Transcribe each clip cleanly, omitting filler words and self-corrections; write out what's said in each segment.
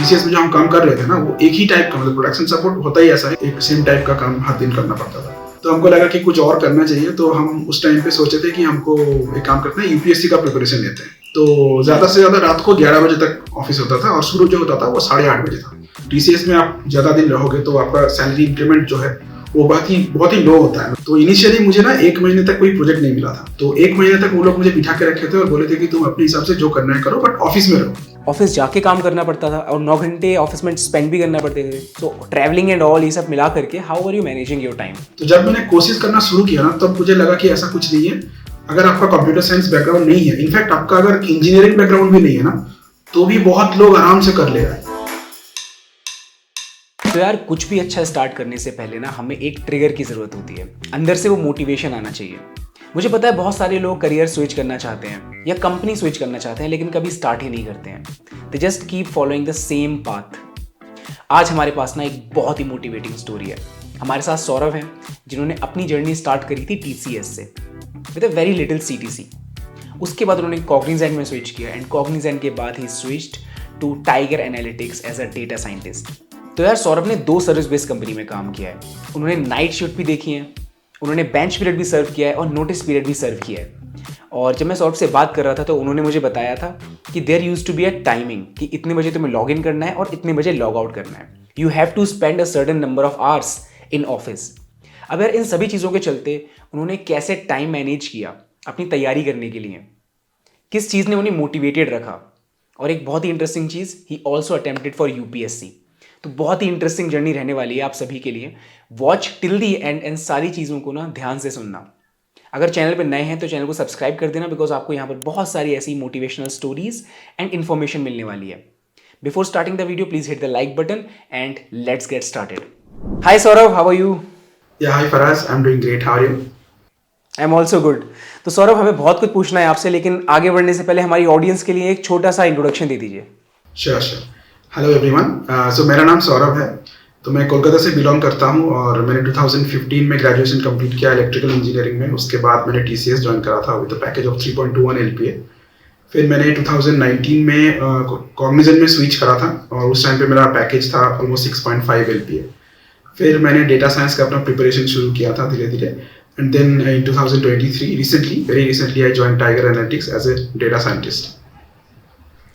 TCS में जो हम काम कर रहे थे ना, वो एक ही टाइप का, मतलब प्रोडक्शन सपोर्ट होता ही ऐसा है, एक सेम टाइप का काम हर दिन करना पड़ता था। तो हमको लगा कि कुछ और करना चाहिए, तो हम उस टाइम पे सोचे थे कि हमको एक काम करते हैं, यूपीएससी का प्रिपरेशन लेते हैं। तो ज्यादा से ज्यादा रात को 11 बजे तक ऑफिस होता था और शुरू जो होता था वो 8:30 बजे था। टीसीएस में आप ज्यादा दिन रहोगे तो आपका सैलरी इंक्रीमेंट जो है वो बहुत ही लो होता है। तो इनिशियली मुझे ना 1 महीने तक कोई प्रोजेक्ट नहीं मिला था, तो 1 महीने तक वो लोग मुझे बिठा के रखे थे और बोले थे कि तुम अपने हिसाब से जो करना है करो, बट ऑफिस में रहो। ऑफिस जाके काम करना पड़ता था और 9 घंटे ऑफिस में स्पेंड भी करना पड़ते थे। सो ट्रैवलिंग एंड ऑल ये सब मिला करके how are you managing your time? तो जब मैंने कोशिश करना शुरू किया ना, तब मुझे लगा कि ऐसा कुछ नहीं है। अगर आपका कंप्यूटर साइंस बैकग्राउंड नहीं है, इनफैक्ट आपका अगर इंजीनियरिंग बैकग्राउंड भी नहीं है ना, तो भी बहुत लोग आराम से कर ले रहे हैं। तो यार कुछ भी अच्छा स्टार्ट करने से पहले ना हमें एक ट्रिगर की ज़रूरत होती है, अंदर से वो मोटिवेशन आना चाहिए। मुझे पता है बहुत सारे लोग करियर स्विच करना चाहते हैं या कंपनी स्विच करना चाहते हैं, लेकिन कभी स्टार्ट ही नहीं करते हैं। They just keep following the same path. आज हमारे पास ना एक बहुत ही मोटिवेटिंग स्टोरी है। हमारे साथ सौरभ हैं, जिन्होंने अपनी जर्नी स्टार्ट करी थी टीसीएस से with a very little CTC. उसके बाद उन्होंने कॉग्निजेंट में स्विच किया एंड कॉग्निजेंट के बाद ही switched to Tiger Analytics as a data scientist. तो यार सौरभ ने 2 सर्विस बेस्ड कंपनी में काम किया है। उन्होंने नाइट शिफ्ट भी देखी है, उन्होंने बेंच पीरियड भी सर्व किया है और नोटिस पीरियड भी सर्व किया है। और जब मैं सौरभ से बात कर रहा था तो उन्होंने मुझे बताया था कि there used to be a timing कि इतने बजे तुम्हें लॉग इन करना है और इतने बजे लॉग आउट करना है। You have to spend a certain number of hours in office. अब यार इन सभी चीज़ों के चलते उन्होंने कैसे टाइम मैनेज किया अपनी तैयारी करने के लिए, किस चीज़ ने उन्हें मोटिवेटेड रखा, और एक बहुत ही इंटरेस्टिंग चीज़, he also attempted for UPSC. तो बहुत ही इंटरेस्टिंग जर्नी रहने वाली है आप सभी के लिए। Watch till the and in सारी चीज़ों को ना ध्यान से सुनना। अगर चैनल पर नए हैं तो चैनल को सब्सक्राइब कर देना, बिकॉज आपको यहाँ पर बहुत सारी ऐसी मोटिवेशनल स्टोरीज एंड इन्फॉर्मेशन मिलने वाली है। Before starting the video please hit the like button and let's get started. Hi Saurabh, how are you? Yeah hi Faraz, I am doing great, how are you? I am also good. तो सौरभ, हमें बहुत कुछ पूछना है आपसे, लेकिन आगे बढ़ने से पहले हमारी ऑडियंस के लिए एक छोटा सा इंट्रोडक्शन दे दीजिए। श्योर। हेलो एवरीवन, सो मेरा नाम सौरभ है। तो मैं कोलकाता से बिलोंग करता हूँ और मैंने 2015 में ग्रेजुएशन कंप्लीट किया इलेक्ट्रिकल इंजीनियरिंग में। उसके बाद मैंने टीसीएस ज्वाइन करा था विद पैकेज ऑफ 3.21 LPA। फिर मैंने 2019 में कॉग्निजेंट में स्विच करा था और उस टाइम पे मेरा पैकेज था ऑलमोस्ट 6.5 LPA। फिर मैंने डेटा साइंस का अपना प्रिपरेशन शुरू किया था धीरे धीरे, and then in 2023 very recently I join Tiger Analytics as a data scientist.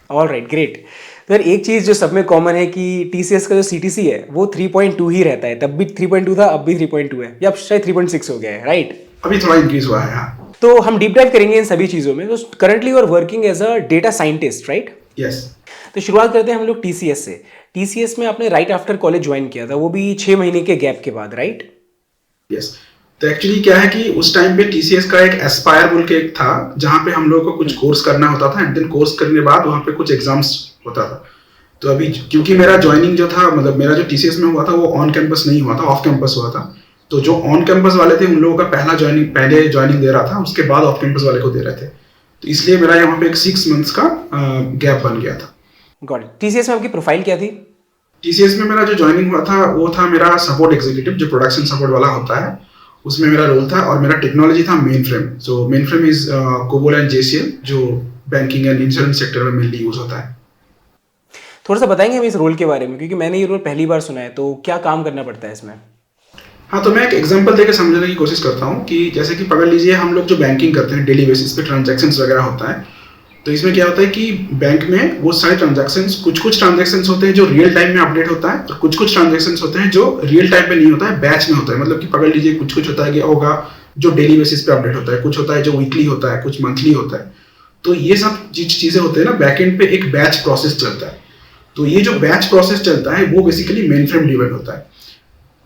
Alright, great. तो यार एक चीज़ जो सब में कॉमन है कि टीसीएस का जो सीटीसी है वो 3.2 ही रहता है। तब भी 3.2 था, अब भी 3.2 है, या अब शायद 3.6 हो गया है, राइट? अभी थोड़ा इंक्रीज हुआ है। हाँ, तो हम डीप डाइव करेंगे इन सभी चीज़ों में। तो currently you are working as a data scientist, right? Yes. तो शुरुआत करते हैं हम लोग टीसीएस से। टीसीएस में आपने राइट आफ्टर कॉलेज ज्वाइन किया था, वो भी 6 महीने के गैप के बाद, राइट? यस। तो एक्चुअली क्या है कि उस टाइम पे टीसीएस का एक एस्पायर बोल के एक था, जहाँ पे हम लोग को कुछ कोर्स करना होता था एंड देन कोर्स करने के बाद वहाँ पे कुछ एग्जाम्स होता था। तो अभी क्योंकि मेरा ज्वाइनिंग जो था, मतलब मेरा जो टीसीएस में हुआ था वो ऑन कैंपस नहीं हुआ था, ऑफ कैंपस हुआ था। तो जो ऑन कैंपस वाले थे उन लोगों का पहले ज्वाइनिंग दे रहा था, उसके बाद ऑफ कैंपस वाले को दे रहे थे। तो इसलिए मेरा यहाँ पे एक 6 मंथ्स का गैप बन गया था। Got it. टीसीएस में आपकी प्रोफाइल क्या थी? टीसीएस में मेरा जो ज्वाइनिंग हुआ था वो था मेरा सपोर्ट एग्जीक्यूटिव, जो प्रोडक्शन सपोर्ट वाला होता है, उसमें मेरा रोल था। और मेरा टेक्नोलॉजी था main frame. So main frame is COBOL and जेसीएल, जो बैंकिंग एंड इंश्योरेंस सेक्टर में मेनली यूज होता है। थोड़ा सा बताएंगे हमें इस रोल के बारे में, क्योंकि मैंने ये रोल पहली बार सुना है। तो क्या काम करना पड़ता है इसमें? हाँ, तो मैं एक एग्जांपल देकर समझाने की कोशिश करता हूँ कि जैसे कि पकड़ लीजिए, हम लोग जो बैंकिंग करते हैं डेली बेसिस पे, ट्रांजैक्शंस वगैरह होता है। तो इसमें क्या होता है कि बैंक में वो सारे ट्रांजैक्शंस, कुछ ट्रांजैक्शंस होते हैं जो रियल टाइम में अपडेट होता है, और कुछ ट्रांजैक्शंस होते हैं जो रियल टाइम पे नहीं होता है, बैच में होता है। मतलब कि पकड़ लीजिए कुछ होता है कि होगा जो डेली बेसिस पे अपडेट होता है, कुछ होता है जो वीकली होता है, कुछ मंथली होता है। तो ये सब चीजें होते हैं ना, बैकएंड पे एक बैच प्रोसेस चलता है। तो ये जो बैच प्रोसेस चलता है वो बेसिकली मेन फ्रेम ड्रिवन होता है।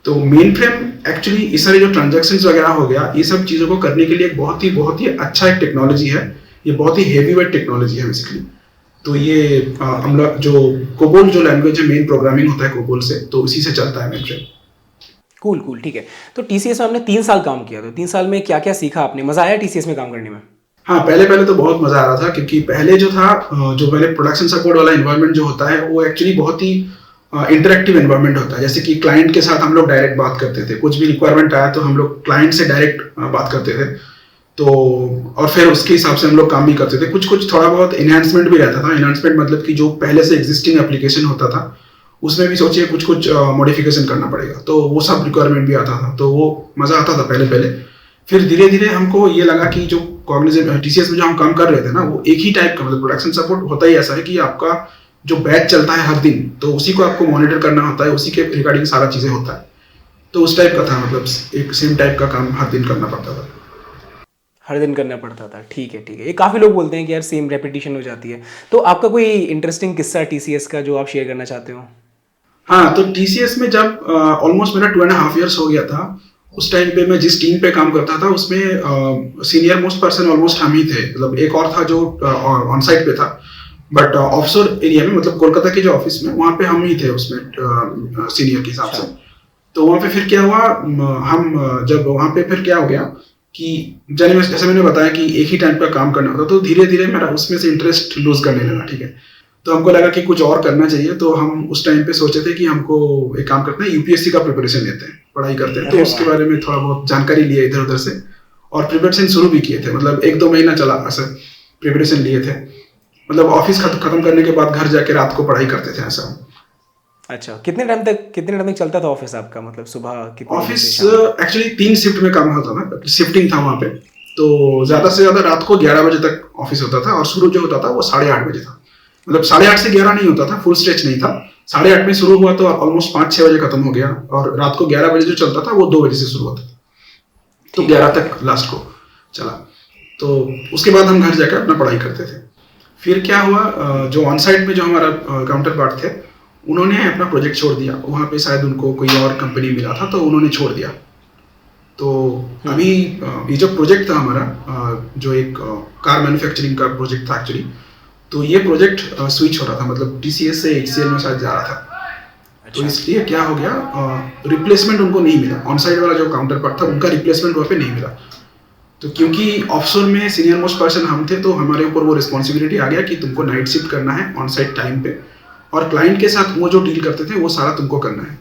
तो मेन फ्रेम एक्चुअली इस सारे जो ट्रांजैक्शंस वगैरह हो गया, ये सब चीज़ों को करने के लिए बहुत ही अच्छा एक टेक्नोलॉजी है। ये बहुत ही हेवी वेट टेक्नोलॉजी है बेसिकली। तो ये हम लोग जो कोबोल जो लैंग्वेज है, मेन प्रोग्रामिंग होता है कोबोल से, तो उसी से चलता है मेन फ्रेम। कूल, ठीक है। तो टीसीएस में आपने 3 साल काम किया, तो 3 साल में क्या क्या सीखा आपने? मजा आया टीसीएस में काम करने में? हाँ, पहले तो बहुत मजा आ रहा था, क्योंकि पहले जो था, जो पहले प्रोडक्शन सपोर्ट वाला एनवायरनमेंट जो होता है वो एक्चुअली बहुत ही इंटरेक्टिव एनवायरनमेंट होता है। जैसे कि क्लाइंट के साथ हम लोग डायरेक्ट बात करते थे, कुछ भी रिक्वायरमेंट आया तो हम लोग क्लाइंट से डायरेक्ट बात करते थे। तो और फिर उसके हिसाब से हम लोग काम भी करते थे। कुछ कुछ थोड़ा बहुत एनहांसमेंट भी रहता था। एनहांसमेंट मतलब कि जो पहले से एग्जिस्टिंग एप्लीकेशन होता था उसमें भी सोचिए कुछ कुछ मॉडिफिकेशन करना पड़ेगा, तो वो सब रिक्वायरमेंट भी आता था, तो वो मज़ा आता था पहले पहले। फिर धीरे धीरे हमको ये लगा कि जो कॉग्निजेंट टीसीएस में जो हम काम कर रहे थे ना, वो एक ही टाइप का, मतलब प्रोडक्शन सपोर्ट होता ही ऐसा है कि आपका जो बैच चलता है हर दिन, तो उसी को आपको मॉनिटर करना होता है, उसी के रिगार्डिंग सारा चीज़ें होता है। तो उस टाइप का था, मतलब एक सेम टाइप का काम हर दिन करना पड़ता था। हर दिन करना पड़ता था, ठीक है ठीक है। ये काफ़ी लोग बोलते हैं कि यार सेम रेपिटेशन हो जाती है। तो आपका कोई इंटरेस्टिंग किस्सा टीसीएस का जो आप शेयर करना चाहते हो? हाँ, तो टीसीएस में जब ऑलमोस्ट मेरा 2.5 ईयर्स हो गया था, उस टाइम पे मैं जिस टीम पे काम करता था उसमें सीनियर मोस्ट पर्सन ऑलमोस्ट हम ही थे। मतलब एक और था जो ऑन साइट पे था, बट ऑफशोर एरिया में, मतलब कोलकाता के जो ऑफिस में, वहाँ पे हम ही थे उसमें सीनियर के हिसाब से। तो वहाँ पे फिर क्या हुआ, हम जब वहाँ पे फिर क्या हो गया कि जैसे मैंने बताया कि एक ही टाइप का काम करना होता, तो धीरे धीरे मेरा उसमें से इंटरेस्ट लूज करने लगा, ठीक है। तो हमको लगा कि कुछ और करना चाहिए, तो हम उस टाइम पे सोचे थे कि हमको एक काम करते हैं, यूपीएससी का प्रिपरेशन लेते हैं, पढ़ाई करते हैं। तो उसके बारे में थोड़ा बहुत जानकारी लिए इधर उधर से, और प्रिपरेशन शुरू भी किए थे। मतलब 1-2 महीना चला ऐसा प्रिपरेशन लिए थे। मतलब ऑफिस खत्म करने के बाद घर जाके रात को पढ़ाई करते थे ऐसा। अच्छा, कितने टाइम तक चलता था ऑफिस आपका? मतलब सुबह कितने बजे ऑफिस से शाम तक? एक्चुअली 3 शिफ्ट में काम होता था, शिफ्टिंग था वहाँ पे। तो ज्यादा से ज्यादा रात को 11 बजे तक ऑफिस होता था, और शुरू जो होता था वो 8:30 बजे था। मतलब 8:30 से 11 नहीं होता था, फुल स्ट्रेच नहीं था। 8:30 में शुरू हुआ तो ऑलमोस्ट 5-6 बजे खत्म हो गया, और रात को 11 बजे जो चलता था वो 2 बजे से शुरू होता था, तो 11 तक लास्ट को चला। तो उसके बाद हम घर जाकर अपना पढ़ाई करते थे। फिर क्या हुआ, जो ऑन साइट में जो हमारा काउंटर पार्ट थे, उन्होंने अपना प्रोजेक्ट छोड़ दिया। वहाँ पे शायद उनको कोई और कंपनी मिला था, तो उन्होंने छोड़ दिया। तो अभी ये जो प्रोजेक्ट था हमारा, जो एक कार मैन्युफैक्चरिंग का प्रोजेक्ट था एक्चुअली, तो ये प्रोजेक्ट स्विच हो रहा था, मतलब टीसीएस से एचसीएल में शायद जा रहा था। तो इसलिए क्या हो गया, रिप्लेसमेंट उनको नहीं मिला। ऑन साइड वाला जो काउंटर पार्ट था उनका रिप्लेसमेंट वहाँ पे नहीं मिला। तो क्योंकि ऑफशोर में सीनियर मोस्ट पर्सन हम थे, तो हमारे ऊपर वो रिस्पॉन्सिबिलिटी आ गया कि तुमको नाइट शिफ्ट करना है ऑन साइड टाइम पे, और क्लाइंट के साथ वो जो डील करते थे वो सारा तुमको करना है।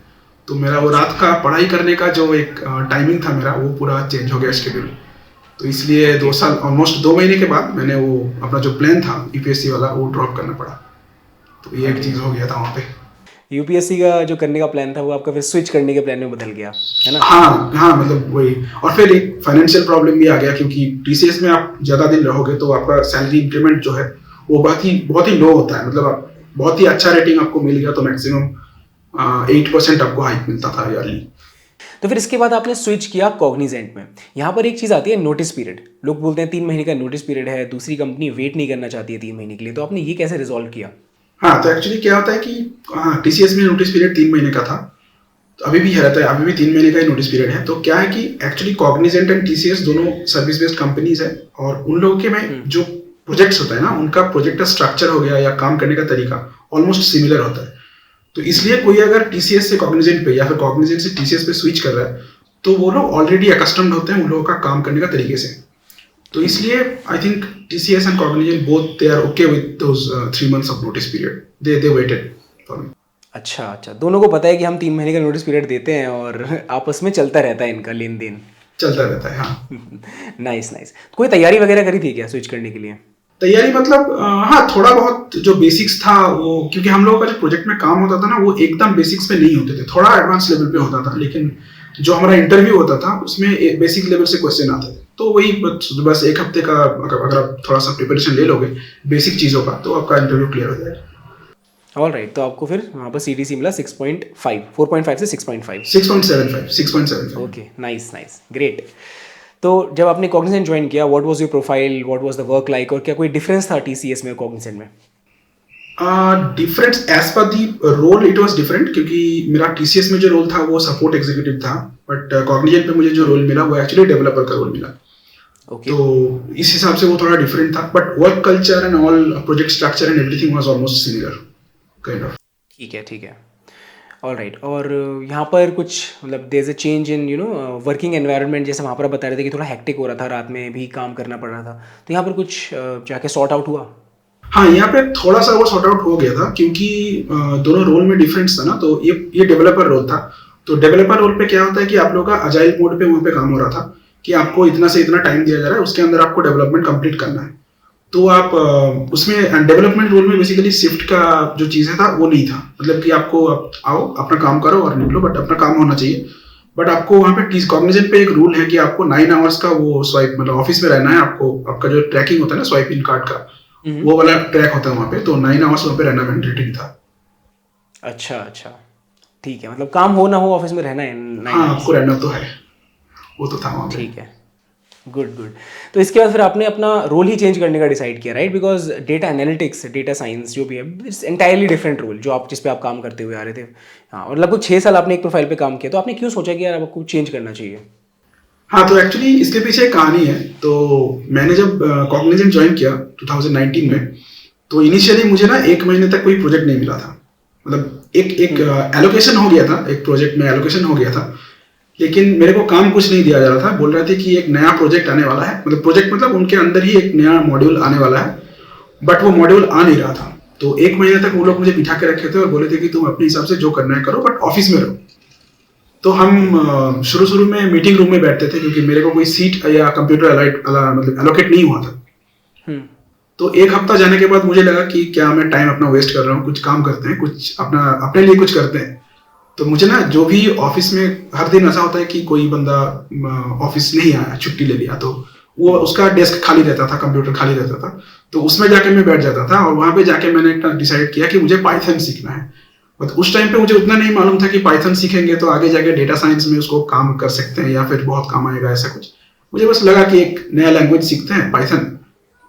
तो मेरा वो रात का पढ़ाई करने का जो एक टाइमिंग था मेरा, वो पूरा चेंज हो गया शेड्यूल। तो इसलिए 2 साल, ऑलमोस्ट 2 महीने के बाद मैंने वो अपना जो प्लान था यूपीएससी वाला, वो ड्रॉप करना पड़ा। तो ये एक चीज़ हो गया था वहाँ पे। यूपीएससी का जो करने का प्लान था वो आपका फिर स्विच करने के प्लान में बदल गया, है ना? हाँ हाँ, मतलब वही। और फिर एक फाइनेंशियल प्रॉब्लम भी आ गया, क्योंकि टीसीएस में आप ज़्यादा दिन रहोगे तो आपका सैलरी इंक्रीमेंट जो है वो बहुत ही लो होता है। मतलब आप बहुत ही अच्छा रेटिंग आपको मिल गया तो मैक्सिमम 8% आपको हाइक मिलता था ईयरली। तो फिर इसके बाद आपने स्विच किया कॉग्निजेंट में। यहाँ पर एक चीज़ आती है, नोटिस पीरियड। लोग बोलते हैं 3 महीने का नोटिस पीरियड है, दूसरी कंपनी वेट नहीं करना चाहती है 3 महीने के लिए। तो आपने ये कैसे रिजॉल्व किया? हाँ, तो एक्चुअली क्या होता है कि टीसीएस में नोटिस पीरियड 3 महीने का था, तो अभी भी रहता है, अभी भी 3 महीने का ही नोटिस पीरियड है। तो क्या है कि एक्चुअली कॉग्निजेंट एंड टीसीएस दोनों सर्विस बेस्ड कंपनीज है, और उन लोगों के में जो प्रोजेक्ट्स होता है ना, उनका प्रोजेक्ट का स्ट्रक्चर हो गया या काम करने का तरीका ऑलमोस्ट सिमिलर होता है। तो इसलिए कोई अगर टीसीएस से कॉग्निजेंट पे या फिर कॉग्निजेंट से टीसीएस पे स्विच कर रहा है, तो वो लोग ऑलरेडी अकस्टम्ड होते हैं उन लोगों का काम करने का तरीके से। तो इसलिए I think TCS and Cognizant both they are okay with those 3 months of notice period. They waited for me. अच्छा, दोनों को पता है कि हम 3 महीने का नोटिस पीरियड देते हैं, और आपस में चलता रहता है इनका लेन देन। चलता रहता है, हाँ। नाइस। कोई तैयारी वगैरह करी थी क्या स्विच करने के लिए? तैयारी मतलब हाँ, थोड़ा बहुत जो बेसिक्स था वो, क्योंकि हम लोगों का जो प्रोजेक्ट में काम होता था ना, वो एकदम बेसिक्स पे नहीं होते थे, थोड़ा एडवांस लेवल पे होता था। लेकिन जो हमारा इंटरव्यू होता था उसमें बेसिक लेवल से क्वेश्चन आते थे, तो वही बस 1 हफ्ते का अगर आप थोड़ा सा प्रिपरेशन ले लोगे बेसिक चीज़ों का, तो आपका इंटरव्यू क्लियर हो जाएगा। ऑलराइट, तो आपको फिर वहाँ पर CTC मिला 6.5, 4.5 से 6.5, 6.75। Okay, nice, great. तो जब आपने कॉग्निजेंट ज्वाइन किया, what was your profile, what was the work like, और क्या कोई डिफरेंस था TCS में कॉग्निजेंट में? डिफरेंस एज पर the role it was different, क्योंकि मेरा TCS में जो रोल था वो सपोर्ट एग्जीक्यूटिव था, बट कॉग्निजेंट पे मुझे जो रोल मिला वो एक्चुअली डेवलपर का रोल मिला। Okay. तो इस हिसाब से वो थोड़ा डिफरेंट था, but work culture and all, project structure and everything was almost similar kind of. ठीक है, ऑलराइट। और यहाँ पर कुछ मतलब there is a change in working environment, जैसे वहाँ पर बता रहे थे कि थोड़ा हेक्टिक हो रहा था, रात में भी काम करना पड़ रहा था, तो यहाँ पर कुछ जाके सॉर्ट आउट हुआ? हाँ, यहाँ पे थोड़ा सा वो सॉर्ट आउट हो गया था, क्योंकि दोनों रोल में डिफरेंस था ना। तो ये डेवलपर रोल था, तो डेवलपर रोल पे क्या होता है कि आप लोगों का अजाइल मोड पे वहाँ पे काम हो रहा था, कि आपको इतना से इतना टाइम दिया जा रहा है, उसके अंदर आपको डेवलपमेंट कंप्लीट करना है। तो आप उसमें डेवलपमेंट रोल में बेसिकली शिफ्ट का जो चीज़ें था वो नहीं था, मतलब कि आपको आओ अपना काम करो और निकलो, बट अपना काम होना चाहिए। बट आपको वहाँ पे कॉग्निजेंट पे एक रूल है कि आपको 9 आवर्स का वो स्वाइप, मतलब ऑफिस में रहना है आपको। आपका जो ट्रैकिंग होता है ना स्वाइप इन कार्ड का, वो वाला ट्रैक होता है वहाँ पे, तो 9 आवर्स वहाँ पे रहना मैंडेटरी था। अच्छा अच्छा, ठीक है, मतलब काम हो ना हो ऑफिस में रहना है 9 हाँ, hours। आपको रहना तो है, वो तो था वहाँ पे। ठीक है, गुड गुड। तो इसके बाद फिर आपने अपना रोल ही चेंज करने का डिसाइड किया, right? Because data analytics, data science जो भी है, इट्स एंटायरली डिफरेंट रोल जो आप जिस पे आप काम करते हुए आ रहे थे। हाँ, और लगभग 6 साल आपने एक प्रोफाइल पे काम किया, तो आपने क्यों सोचा कि यार आपको चेंज करना चाहिए? हाँ, तो एक्चुअली इसके पीछे एक कहानी है। तो मैंने जब कॉग्निजेंट ज्वाइन किया 2019 में, तो इनिशियली मुझे ना 1 महीने तक कोई प्रोजेक्ट नहीं मिला था। मतलब एक एलोकेशन हो गया था, एक प्रोजेक्ट में एलोकेशन हो गया था, लेकिन मेरे को काम कुछ नहीं दिया जा रहा था। बोल रहे थे कि एक नया प्रोजेक्ट आने वाला है, मतलब प्रोजेक्ट मतलब उनके अंदर ही एक नया मॉड्यूल आने वाला है, बट वो मॉड्यूल आ नहीं रहा था। तो 1 महीने तक वो लोग मुझे बिठा के रखे थे और बोले थे कि तुम अपने हिसाब से जो करना है करो, बट ऑफिस में रहो। तो हम शुरू में मीटिंग रूम में बैठते थे, क्योंकि मेरे को कोई सीट या कंप्यूटर मतलब एलोकेट नहीं हुआ था। तो 1 हफ्ता जाने के बाद मुझे लगा कि क्या मैं टाइम अपना वेस्ट कर रहा हूँ, कुछ काम करते हैं, कुछ अपने लिए कुछ करते हैं। तो मुझे ना जो भी ऑफिस में हर दिन ऐसा होता है कि कोई बंदा ऑफिस नहीं आया, छुट्टी ले लिया, तो वो उसका डेस्क खाली रहता था, कंप्यूटर खाली रहता था, तो उसमें जाके मैं बैठ जाता था। और वहां पे जाके मैंने डिसाइड किया कि मुझे पाइथन सीखना है। बट उस टाइम पे मुझे उतना नहीं मालूम था कि पाइथन सीखेंगे तो आगे जाके डेटा साइंस में उसको काम कर सकते हैं या फिर बहुत काम आएगा, ऐसा कुछ। मुझे बस लगा कि एक नया लैंग्वेज सीखते हैं, पाइथन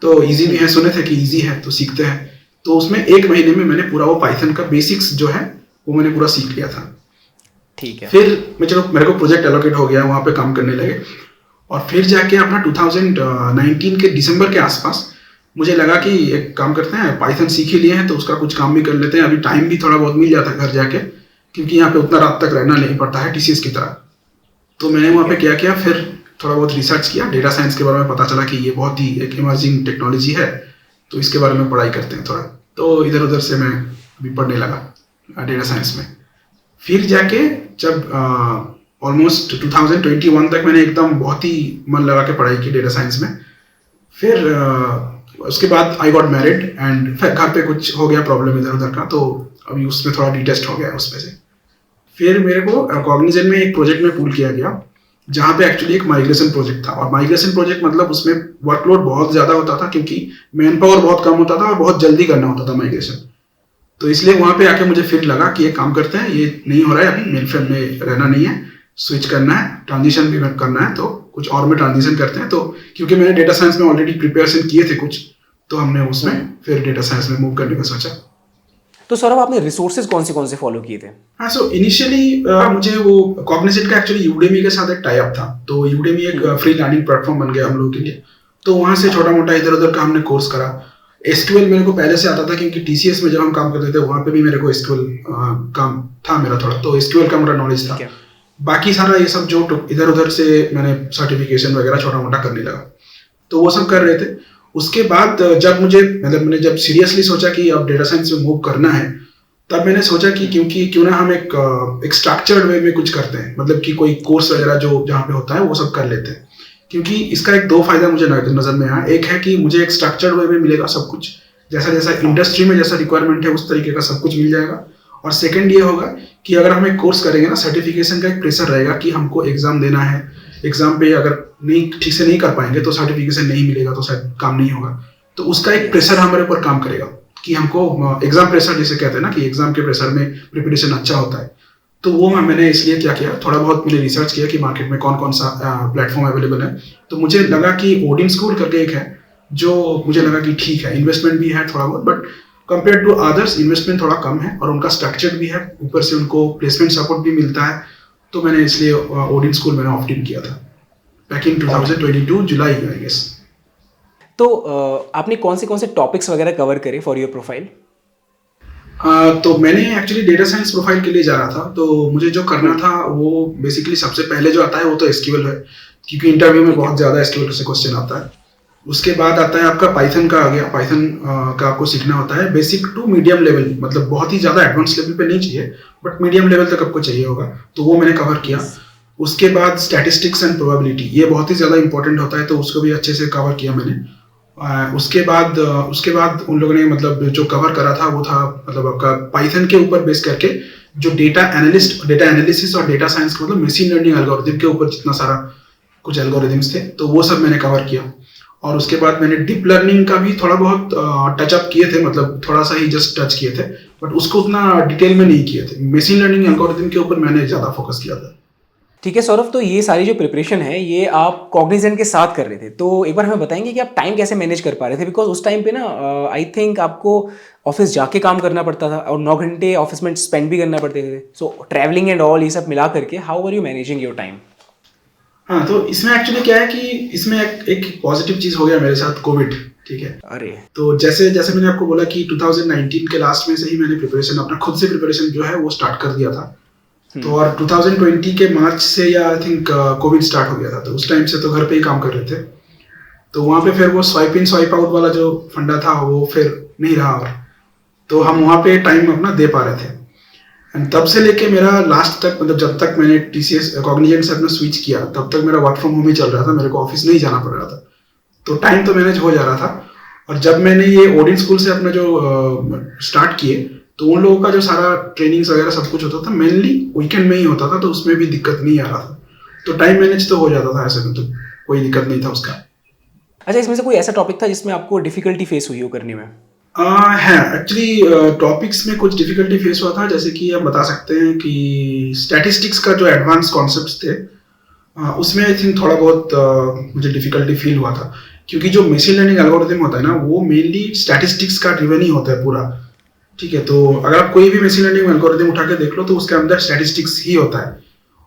तो इजी भी है, सुने थे कि इजी है तो सीखते हैं। तो उसमें 1 महीने में मैंने पूरा वो पाइथन का बेसिक्स जो है वो मैंने पूरा सीख लिया था। ठीक है। फिर मेरे को प्रोजेक्ट एलोकेट हो गया, वहाँ पे काम करने लगे। और फिर जाके अपना 2019 के दिसंबर के आसपास मुझे लगा कि एक काम करते हैं, पाइथन सीख ही लिए हैं तो उसका कुछ काम भी कर लेते हैं। अभी टाइम भी थोड़ा बहुत मिल जाता है घर जाके, क्योंकि यहाँ पे उतना रात तक रहना नहीं पड़ता है टीसीएस की तरह। तो मैंने वहाँ पे क्या किया, फिर थोड़ा बहुत रिसर्च किया, डेटा साइंस के बारे में पता चला कि ये बहुत ही एक इमर्जिंग टेक्नोलॉजी है, तो इसके बारे में पढ़ाई करते हैं थोड़ा। तो इधर उधर से मैं अभी पढ़ने लगा डेटा साइंस में। फिर जाके जब ऑलमोस्ट 2021 तक मैंने एकदम बहुत ही मन लगा के पढ़ाई की डेटा साइंस में। फिर उसके बाद आई गॉट मैरिड एंड फिर घर पे कुछ हो गया प्रॉब्लम इधर उधर का, तो अभी उसमें थोड़ा डिटेस्ट हो गया उसमें से। फिर मेरे को कॉग्निजेंट में एक प्रोजेक्ट में पूल किया गया, जहाँ पे एक्चुअली एक माइग्रेशन प्रोजेक्ट था। और माइग्रेशन प्रोजेक्ट मतलब उसमें वर्कलोड बहुत ज़्यादा होता था, क्योंकि मैन पावर बहुत कम होता था और बहुत जल्दी करना होता था माइग्रेशन। तो इसलिए वहाँ पे आके मुझे फिर लगा कि एक काम करते हैं, ये नहीं हो रहा है, अभी मेन फ्रेम में रहना नहीं है, स्विच करना है, ट्रांजिशन भी करना है, तो कुछ और में ट्रांजिशन करते हैं। तो क्योंकि मैंने डेटा साइंस में ऑलरेडी प्रिपरेशन किए थे कुछ, तो हमने उसमें फिर डेटा साइंस में मूव करने का सोचा। तो सौरभ, आपने रिसोर्सेज कौन से फॉलो किए थे? हाँ, सो इनिशियली मुझे वो कॉग्निजेंट का एक्चुअली यूडेमी के साथ एक टाई अप था। तो यूडेमी एक फ्री लर्निंग प्लेटफॉर्म बन गया हम लोगों के लिए। तो वहाँ से छोटा मोटा इधर उधर का हमने कोर्स करा। एसक्यूएल मेरे को पहले से आता था, क्योंकि टीसीएस में जब हम काम करते थे वहाँ पे भी मेरे को एसक्यूएल काम था मेरा थोड़ा, तो एसक्यूएल का मेरा नॉलेज था। बाकी सारा ये सब जो इधर उधर से मैंने सर्टिफिकेशन वगैरह छोटा मोटा करने लगा, तो वो सब कर रहे थे। उसके बाद जब मैंने जब सीरियसली सोचा कि अब डेटा साइंस में मूव करना है, तब मैंने सोचा कि क्यों ना हम एक स्ट्रक्चर्ड वे में कुछ करते हैं, मतलब कि कोई कोर्स वगैरह जो जहाँ पे होता है वो सब कर लेते हैं। क्योंकि इसका एक 2 फायदा मुझे नजर में आया। एक है कि मुझे एक स्ट्रक्चर्ड वे में मिलेगा सब कुछ, जैसा जैसा इंडस्ट्री में जैसा रिक्वायरमेंट है उस तरीके का सब कुछ मिल जाएगा। और सेकंड ये होगा कि अगर हम एक कोर्स करेंगे ना, सर्टिफिकेशन का एक प्रेशर रहेगा कि हमको एग्जाम देना है, एग्जाम पे अगर नहीं ठीक से नहीं कर पाएंगे तो सर्टिफिकेशन नहीं मिलेगा, तो शायद काम नहीं होगा। तो उसका एक प्रेशर हमारे ऊपर काम करेगा कि हमको एग्जाम प्रेशर जिसे कहते हैं ना, कि एग्जाम के प्रेशर में प्रिपरेशन अच्छा होता है। तो वो मैंने इसलिए क्या किया, थोड़ा बहुत मैंने रिसर्च किया कि मार्केट में कौन कौन सा प्लेटफॉर्म अवेलेबल है। तो मुझे लगा कि ओडिन स्कूल करके एक है, जो मुझे लगा कि ठीक है, इन्वेस्टमेंट भी है थोड़ा बहुत, but compare to others investment थोड़ा कम है और उनका स्ट्रक्चर भी है, ऊपर से उनको प्लेसमेंट सपोर्ट भी मिलता है। तो मैंने इसलिए ओडिन स्कूल मैंने ऑप्ट इन किया था बैक इन 2022 जुलाई में, आई गेस। तो आपने कौन से टॉपिक्स वगैरह कवर करे फॉर योर प्रोफाइल? तो मैंने एक्चुअली डेटा साइंस प्रोफाइल के लिए जा रहा था। तो मुझे जो करना था वो बेसिकली सबसे पहले जो आता है वो तो एसक्यूएल है, क्योंकि इंटरव्यू में बहुत ज़्यादा एसक्यूएल से क्वेश्चन आता है। उसके बाद आता है आपका पाइथन का आ गया। पाइथन का आपको सीखना होता है बेसिक टू मीडियम लेवल, मतलब बहुत ही ज़्यादा एडवांस लेवल पे नहीं चाहिए, बट मीडियम लेवल तक आपको चाहिए होगा, तो वो मैंने कवर किया। उसके बाद स्टैटिस्टिक्स एंड प्रोबेबिलिटी, ये बहुत ही ज़्यादा इंपॉर्टेंट होता है, तो उसको भी अच्छे से कवर किया मैंने। उसके बाद उन लोगों ने मतलब जो कवर करा था वो था मतलब आपका पाइथन के ऊपर बेस करके जो डेटा एनालिसिस और डेटा साइंस का मतलब मशीन लर्निंग एल्गोरिथम के ऊपर जितना सारा कुछ एल्गोरिथम्स थे, तो वो सब मैंने कवर किया। और उसके बाद मैंने डीप लर्निंग का भी थोड़ा बहुत टच अप किए थे, मतलब थोड़ा सा ही जस्ट टच किए थे, बट उसको उतना डिटेल में नहीं किए थे। मशीन लर्निंग एल्गोरिथम के ऊपर मैंने ज़्यादा फोकस किया था। ठीक है सौरभ, तो ये सारी जो प्रिपरेशन है ये आप कॉग्निजेंट के साथ कर रहे थे, तो एक बार हमें बताएंगे कि आप टाइम कैसे मैनेज कर पा रहे थे? बिकॉज उस टाइम पे ना आई थिंक आपको ऑफिस जाके काम करना पड़ता था और 9 घंटे ऑफिस में स्पेंड भी करना पड़ते थे, सो ट्रैवलिंग एंड ऑल ये सब मिला करके how are you managing your time? हाँ, तो इसमें एक्चुअली क्या है कि इसमें एक पॉजिटिव चीज़ हो गया मेरे साथ, कोविड। ठीक है, अरे तो जैसे जैसे मैंने आपको बोला कि 2019 के लास्ट में से ही मैंने प्रिपरेशन अपना खुद से प्रिपरेशन जो है वो स्टार्ट कर दिया था। तो और 2020 के मार्च से या आई थिंक कोविड स्टार्ट हो गया था, तो उस टाइम से तो घर पे ही काम कर रहे थे। तो वहाँ पे फिर वो स्वाइप इन स्वाइप आउट वाला जो फंडा था वो फिर नहीं रहा, और तो हम वहाँ पे टाइम अपना दे पा रहे थे। एंड तब से लेके मेरा लास्ट तक, मतलब जब तक मैंने TCS कॉग्निजेंट से अपना स्विच किया तब तक मेरा वर्क फ्रॉम होम ही चल रहा था, मेरे को ऑफिस नहीं जाना पड़ रहा था, तो टाइम तो मैनेज हो जा रहा था। और जब मैंने ये ओडिन स्कूल से अपना जो स्टार्ट किए, तो उन लोगों का जो सारा ट्रेनिंग्स वगैरह सब कुछ होता था मेनली वीकेंड में ही होता था, तो उसमें भी दिक्कत नहीं आ रहा था, तो टाइम मैनेज तो हो जाता था ऐसे में, तो कोई दिक्कत नहीं था उसका। अच्छा, इसमें से कोई ऐसा टॉपिक था जिसमें आपको डिफिकल्टी फेस हुई हो करने में? है एक्चुअली टॉपिक्स में कुछ डिफिकल्टी फेस हुआ था, जैसे कि हम बता सकते हैं कि स्टैटिस्टिक्स का जो एडवांस कॉन्सेप्ट्स थे उसमें आई थिंक थोड़ा बहुत मुझे डिफिकल्टी फील हुआ था, क्योंकि जो मशीन लर्निंग एल्गोरिथम होता है ना वो मेनली स्टैटिस्टिक्स का ड्रिवन ही होता है पूरा। ठीक है, तो अगर आप कोई भी मशीन लर्निंग एल्गोरिथम उठा के देख लो तो उसके अंदर स्टैटिस्टिक्स ही होता है।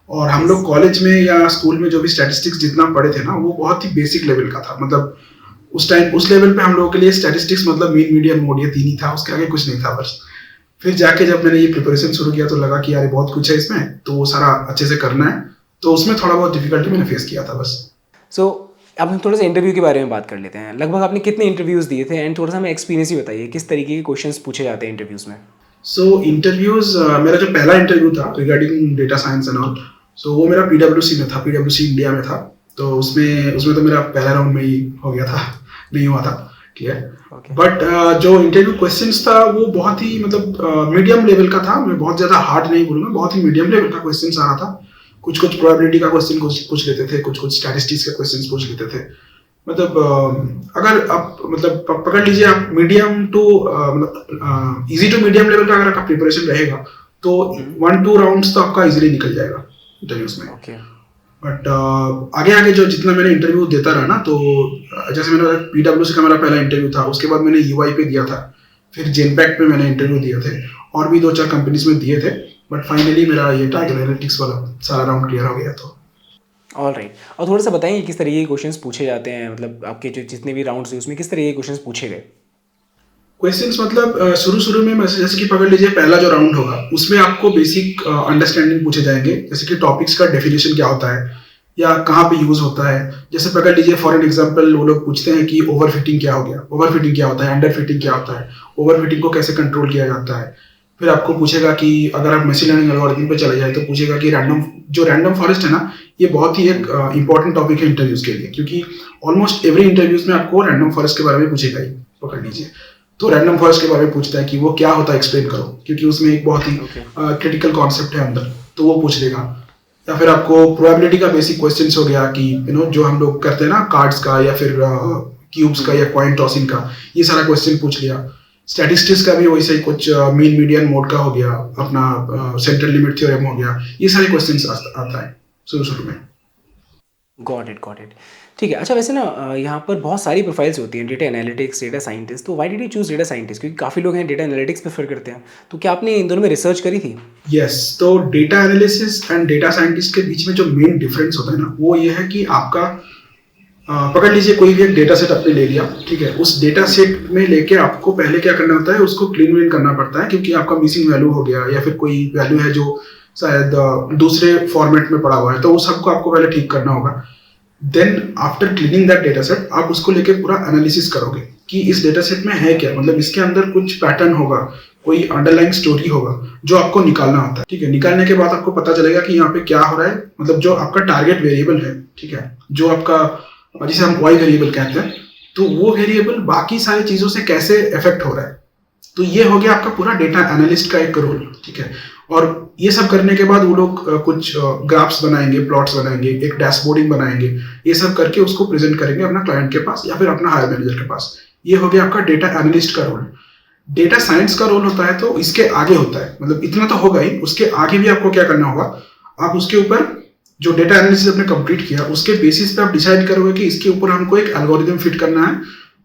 और हम लोग कॉलेज में या स्कूल में जो भी स्टैटिस्टिक्स जितना पढ़े थे ना वो बहुत ही बेसिक लेवल का था, मतलब उस टाइम उस लेवल पे हम लोगों के लिए स्टैटिस्टिक्स मतलब मीन मीडियन मोड ये 3 ही था, उसके आगे कुछ नहीं था बस। फिर जाके जब मैंने ये प्रिपरेशन शुरू किया तो लगा कि यार बहुत कुछ है इसमें, तो वो सारा अच्छे से करना है, तो उसमें थोड़ा बहुत डिफिकल्टी मैंने फेस किया था बस। सो अब हम थोड़ा सा इंटरव्यू के बारे में बात कर लेते हैं। लगभग आपने कितने इंटरव्यूज़ दिए थे एंड थोड़ा सा हमें एक्सपीरियंस ही बताइए किस तरीके के क्वेश्चंस पूछे जाते हैं इंटरव्यूज़ में? सो इंटरव्यूज मेरा जो पहला इंटरव्यू था regarding data science and all, so वो मेरा PwC में था, PwC इंडिया में था, तो उसमें तो मेरा पहला राउंड में ही हो गया था, नहीं हुआ था। ठीक है, बट जो इंटरव्यू क्वेश्चंस था वो बहुत ही मतलब मीडियम लेवल का था, मैं बहुत ज़्यादा हार्ड नहीं बोलूँगा, बहुत ही मीडियम लेवल का क्वेश्चंस आ रहा था। कुछ प्रोबेबिलिटी का क्वेश्चन पूछ लेते थे, कुछ स्टैटिस्टिक्स का क्वेश्चन पूछ लेते थे। मतलब अगर आप मतलब पकड़ लीजिए आप मीडियम टू मतलब इजी टू मीडियम लेवल का अगर आपका प्रिपरेशन रहेगा तो 1-2 राउंड्स तो आपका इजीली निकल जाएगा इंटरव्यूज में। बट आगे जो जितना मैंने इंटरव्यू देता रहा ना, तो जैसे मैंने PwC का मेरा पहला इंटरव्यू था, उसके बाद मैंने UI पे दिया था, फिर जेनपैक्ट पे मैंने इंटरव्यू दिए थे, और भी 2-4 कंपनीज में दिए थे, बट फाइनली मेरा ये टाइगर एनालिटिक्स वाला सारा राउंड क्लियर हो गया। तो ऑल राइट, और थोड़ा सा बताएंगे किस तरीके के क्वेश्चंस पूछे जाते हैं, मतलब आपके जो जितने भी राउंड्स हैं उसमें किस तरीके के क्वेश्चंस पूछे गए? क्वेश्चंस मतलब शुरू में जैसे कि पकड़ लीजिए पहला जो राउंड होगा उसमें आपको बेसिक अंडरस्टैंडिंग पूछे जाएंगे, जैसे कि टॉपिक्स का डेफिनेशन क्या होता है या कहाँ पे यूज होता है। जैसे पकड़ लीजिए फॉर एन एग्जांपल वो लोग पूछते हैं कि ओवरफिटिंग क्या हो गया, ओवरफिटिंग क्या होता है, अंडरफिटिंग क्या होता है, ओवरफिटिंग को कैसे कंट्रोल किया जाता है। फिर आपको पूछेगा कि अगर आप मशीन लर्निंग एल्गोरिथम पे चले जाए तो पूछेगा कि रैंडम फॉरेस्ट है ना, ये बहुत ही एक इंपॉर्टेंट टॉपिक है इंटरव्यूज के लिए, क्योंकि ऑलमोस्ट एवरी इंटरव्यूज में आपको रैंडम फॉरेस्ट के बारे में पूछेगा ही। पकड़ लीजिए तो रैंडम फॉरेस्ट के बारे में पूछता है कि वो क्या होता है, एक्सप्लेन करो, क्योंकि उसमें एक बहुत ही क्रिटिकल कॉन्सेप्ट है अंदर, तो वो पूछ लेगा। या फिर आपको प्रोबेबिलिटी का बेसिक क्वेश्चंस हो गया कि जो हम लोग करते हैं ना कार्ड्स का या फिर क्यूब्स का या कॉइन टॉसिंग का, ये सारा क्वेश्चन पूछ लिया। स्टैटिस्टिक्स का भी वैसे ही कुछ मीन मीडियन मोड का हो गया, अपना सेंट्रल लिमिट थ्योरम हो गया, ये सारे क्वेश्चंस आता है शुरू में। Got it. ठीक है, अच्छा वैसे ना यहाँ पर बहुत सारी प्रोफाइल्स होती हैं, डेटा एनालिटिक्स, डेटा साइंटिस्ट, तो why did you choose data scientist? क्योंकि काफ़ी लोग हैं डेटा एनालिटिक्स प्रेफर करते हैं, तो क्या आपने इन दोनों में रिसर्च करी थी? यस, तो data analysis and data scientist के बीच में जो मेन डिफरेंस होता है ना वो ये है कि आपका पकड़ लीजिए कोई भी एक डेटा सेट आपने ले लिया, ठीक है, उस डेटा सेट में लेके आपको पहले क्या करना होता है, उसको क्लीन करना पड़ता है, क्योंकि आपका मिसिंग वैल्यू हो गया या फिर कोई वैल्यू है जो शायद दूसरे फॉर्मेट में पड़ा हुआ है, तो वो सबको आपको पहले ठीक करना होगा। Then after cleaning that data set आप उसको लेके पूरा एनालिसिस करोगे कि इस डेटा सेट में है क्या, मतलब इसके अंदर कुछ पैटर्न होगा, कोई अंडरलाइंग स्टोरी होगा जो आपको निकालना होता है, ठीक है। निकालने के बाद आपको पता चलेगा कि यहाँ पे क्या हो रहा है, मतलब जो आपका टारगेट वेरिएबल है, ठीक है, जो आपका जिसे हम वाई वेरिएबल कहते हैं, तो वो वेरिएबल बाकी सारी चीजों से कैसे इफेक्ट हो रहा है। तो ये हो गया आपका पूरा डेटा एनालिस्ट का एक रोल, ठीक है। और ये सब करने के बाद वो लोग कुछ ग्राफ्स बनाएंगे, प्लॉट्स बनाएंगे, एक डैशबोर्डिंग बनाएंगे, ये सब करके उसको प्रेजेंट करेंगे अपना क्लाइंट के पास या फिर अपना हायर मैनेजर के पास। ये हो गया आपका डेटा एनालिस्ट का रोल। डेटा साइंस का रोल होता है तो इसके आगे होता है, मतलब इतना तो होगा ही, उसके आगे भी आपको क्या करना होगा, आप उसके ऊपर जो डेटा एनालिसिस आपने कंप्लीट किया उसके बेसिस पे आप डिसाइड करोगे कि इसके ऊपर हमको एक एल्गोरिदम फिट करना है।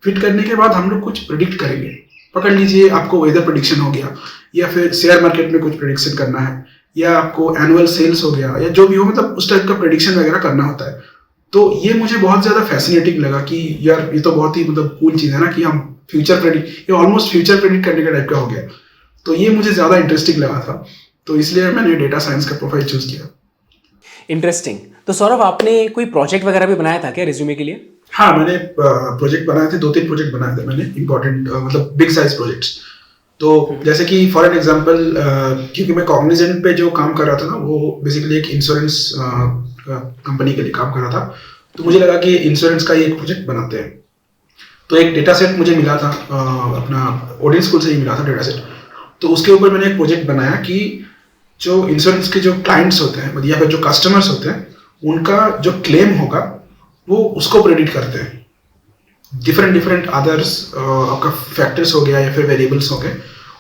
फिट करने के बाद हम लोग कुछ प्रिडिक्ट करेंगे। पकड़ लीजिए आपको वेदर प्रेडिक्शन हो गया, या फिर शेयर मार्केट में कुछ प्रेडिक्शन करना है, या आपको एनुअल सेल्स हो गया, या जो भी हो, मतलब उस टाइप का प्रेडिक्शन वगैरह करना होता है। तो ये मुझे बहुत ज्यादा फैसिनेटिंग लगा कि यार ये तो बहुत ही मतलब कूल चीज है ना कि हम फ्यूचर प्रेडिक्ट, ये ऑलमोस्ट फ्यूचर प्रेडिक्ट करने का टाइप का हो गया। तो ये मुझे ज्यादा इंटरेस्टिंग लगा था, तो इसलिए मैंने डेटा साइंस का प्रोफाइल चूज किया। इंटरेस्टिंग। तो सौरभ, आपने कोई प्रोजेक्ट वगैरह भी बनाया था क्या रिज्यूमे के लिए? हाँ, मैंने प्रोजेक्ट बनाए थे, 2-3 प्रोजेक्ट बनाए थे मैंने, इंपॉर्टेंट मतलब बिग साइज प्रोजेक्ट्स। तो जैसे कि फॉर एन एग्जांपल, क्योंकि मैं कॉग्निजेंट पे जो काम कर रहा था ना, वो बेसिकली एक इंश्योरेंस कंपनी के लिए काम कर रहा था। तो मुझे लगा कि इंश्योरेंस का ही एक प्रोजेक्ट बनाते हैं। तो एक डेटा सेट मुझे मिला था, अपना ओडिन स्कूल से ही मिला था डेटा सेट। तो उसके ऊपर मैंने एक प्रोजेक्ट बनाया कि जो इंश्योरेंस के जो क्लाइंट्स होते हैं या फिर जो कस्टमर्स होते हैं, उनका जो क्लेम होगा वो उसको प्रेडिक्ट करते हैं। डिफरेंट अदर्स आपका फैक्टर्स हो गया या फिर वेरिएबल्स हो गए,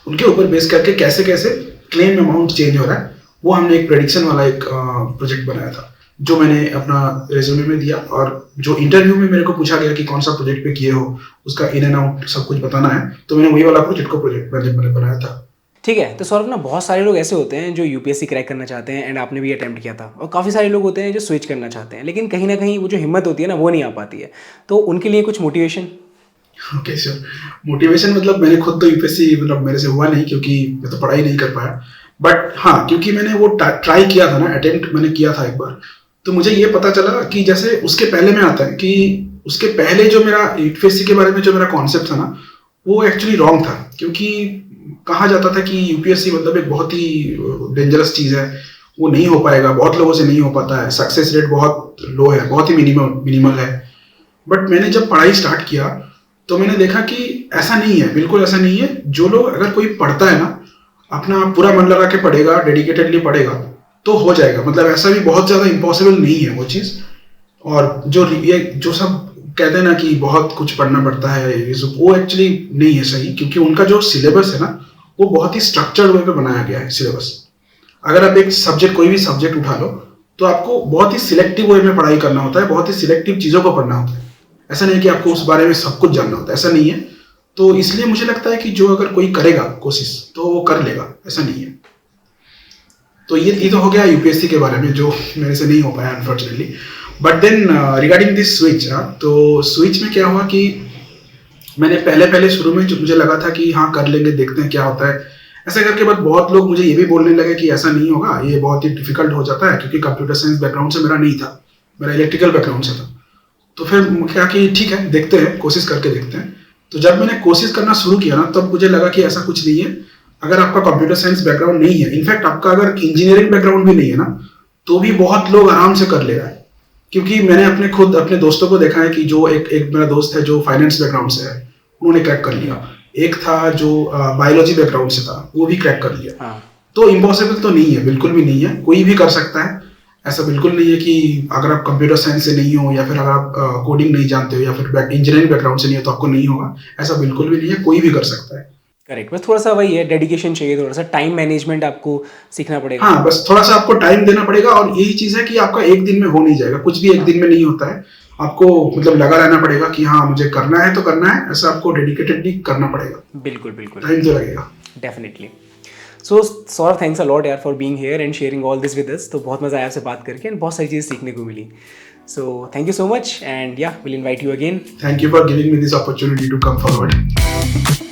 उनके ऊपर बेस करके कैसे कैसे क्लेम अमाउंट चेंज हो रहा है, वो हमने एक प्रेडिक्शन वाला एक प्रोजेक्ट बनाया था, जो मैंने अपना रेज्यूमे में दिया। और जो इंटरव्यू में मेरे को पूछा गया कि कौन सा प्रोजेक्ट पे किए हो, उसका इन एंड आउट सब कुछ बताना है, तो मैंने वही वाला प्रोजेक्ट मैंने बनाया था। ठीक है। तो सौरभ ना, बहुत सारे लोग ऐसे होते हैं जो यूपीएससी क्रैक करना चाहते हैं, एंड आपने भी अटेम्प्ट किया था, और काफ़ी सारे लोग होते हैं जो स्विच करना चाहते हैं, लेकिन कहीं ना कहीं वो जो हिम्मत होती है ना, वो नहीं आ पाती है। तो उनके लिए कुछ मोटिवेशन? Okay sure. मोटिवेशन मतलब मैंने खुद तो यूपीएससी मतलब मेरे से हुआ नहीं, क्योंकि मैं तो पढ़ाई नहीं कर पाया। बट हाँ, क्योंकि मैंने वो ट्राई किया था ना, अटेम्प्ट मैंने किया था एक बार, तो मुझे ये पता चला कि जैसे उसके पहले में आता है कि उसके पहले जो मेरा यूपीएससी के बारे में जो मेरा कॉन्सेप्ट था ना, वो एक्चुअली रॉन्ग था। क्योंकि कहा जाता था कि यूपीएससी मतलब एक बहुत ही डेंजरस चीज है, वो नहीं हो पाएगा, बहुत लोगों से नहीं हो पाता है, सक्सेस रेट बहुत लो है, बहुत ही मिनिमल है। बट मैंने जब पढ़ाई स्टार्ट किया तो मैंने देखा कि ऐसा नहीं है, बिल्कुल ऐसा नहीं है। जो लोग, अगर कोई पढ़ता है ना, अपना पूरा मन लगा के पढ़ेगा, डेडिकेटेडली पढ़ेगा, तो हो जाएगा। मतलब ऐसा भी बहुत ज्यादा इम्पॉसिबल नहीं है वो चीज। और जो सब कहते हैं ना कि बहुत कुछ पढ़ना पड़ता है, वो एक्चुअली नहीं है सही, क्योंकि उनका जो सिलेबस है ना, वो बहुत ही स्ट्रक्चर्ड वे पे बनाया गया है सिलेबस। अगर आप एक सब्जेक्ट, कोई भी सब्जेक्ट उठा लो, तो आपको बहुत ही सिलेक्टिव वे में पढ़ाई करना होता है, बहुत ही सिलेक्टिव चीजों को पढ़ना होता है। ऐसा नहीं है कि आपको उस बारे में सब कुछ जानना होता है, ऐसा नहीं है। तो इसलिए मुझे लगता है कि जो अगर कोई करेगा कोशिश, तो वो कर लेगा, ऐसा नहीं है। तो ये तो हो गया यूपीएससी के बारे में, जो मेरे से नहीं हो पाया unfortunately. But then regarding this switch, तो स्विच में क्या हुआ कि मैंने पहले शुरू में जो मुझे लगा था कि हाँ कर लेंगे, देखते हैं क्या होता है, ऐसा करके बाद बहुत लोग मुझे ये भी बोलने लगे कि ऐसा नहीं होगा, ये बहुत ही डिफिकल्ट हो जाता है, क्योंकि कंप्यूटर साइंस बैकग्राउंड से मेरा नहीं था, मेरा इलेक्ट्रिकल बैकग्राउंड से था। तो फिर क्या कि ठीक है, देखते हैं, कोशिश करके देखते हैं। तो जब मैंने कोशिश करना शुरू किया ना, तब मुझे लगा कि ऐसा कुछ नहीं है। अगर आपका कंप्यूटर साइंस बैकग्राउंड नहीं है, इनफैक्ट आपका अगर इंजीनियरिंग बैकग्राउंड भी नहीं है ना, तो भी बहुत लोग आराम से कर ले रहा है। क्योंकि मैंने अपने दोस्तों को देखा है कि जो एक मेरा दोस्त है जो फाइनेंस बैकग्राउंड से है, उन्होंने क्रैक कर लिया। एक था जो बायोलॉजी बैकग्राउंड से था, वो भी क्रैक कर लिया। हाँ। तो इम्पॉसिबल तो नहीं है, बिल्कुल भी नहीं है, कोई भी कर सकता है। ऐसा बिल्कुल नहीं है कि अगर आप कंप्यूटर साइंस से नहीं हो, या फिर अगर आप कोडिंग नहीं जानते हो, या फिर इंजीनियरिंग बैकग्राउंड से नहीं हो, तो आपको नहीं होगा, ऐसा बिल्कुल भी नहीं है, कोई भी कर सकता है। करेक्ट। बस थोड़ा सा वही है, डेडिकेशन चाहिए, थोड़ा सा टाइम मैनेजमेंट आपको सीखना पड़ेगा। हाँ, बस थोड़ा सा आपको टाइम देना पड़ेगा। और यही चीज है कि आपका एक दिन में हो नहीं जाएगा, कुछ भी एक दिन में नहीं होता है। आपको मतलब लगा रहना पड़ेगा कि हाँ मुझे करना है तो करना है, ऐसा आपको डेडिकेटेडली करना पड़ेगा। बिल्कुल बिल्कुल, टाइम तो लगेगा। Definitely. So Saurabh, thanks a lot यार for being here and sharing all this with us. तो बहुत मजा आया आपसे बात करके, एंड बहुत सारी चीज़ें सीखने को मिली। So thank you so much, and yeah will invite you again. Thank you for giving me this opportunity to come forward.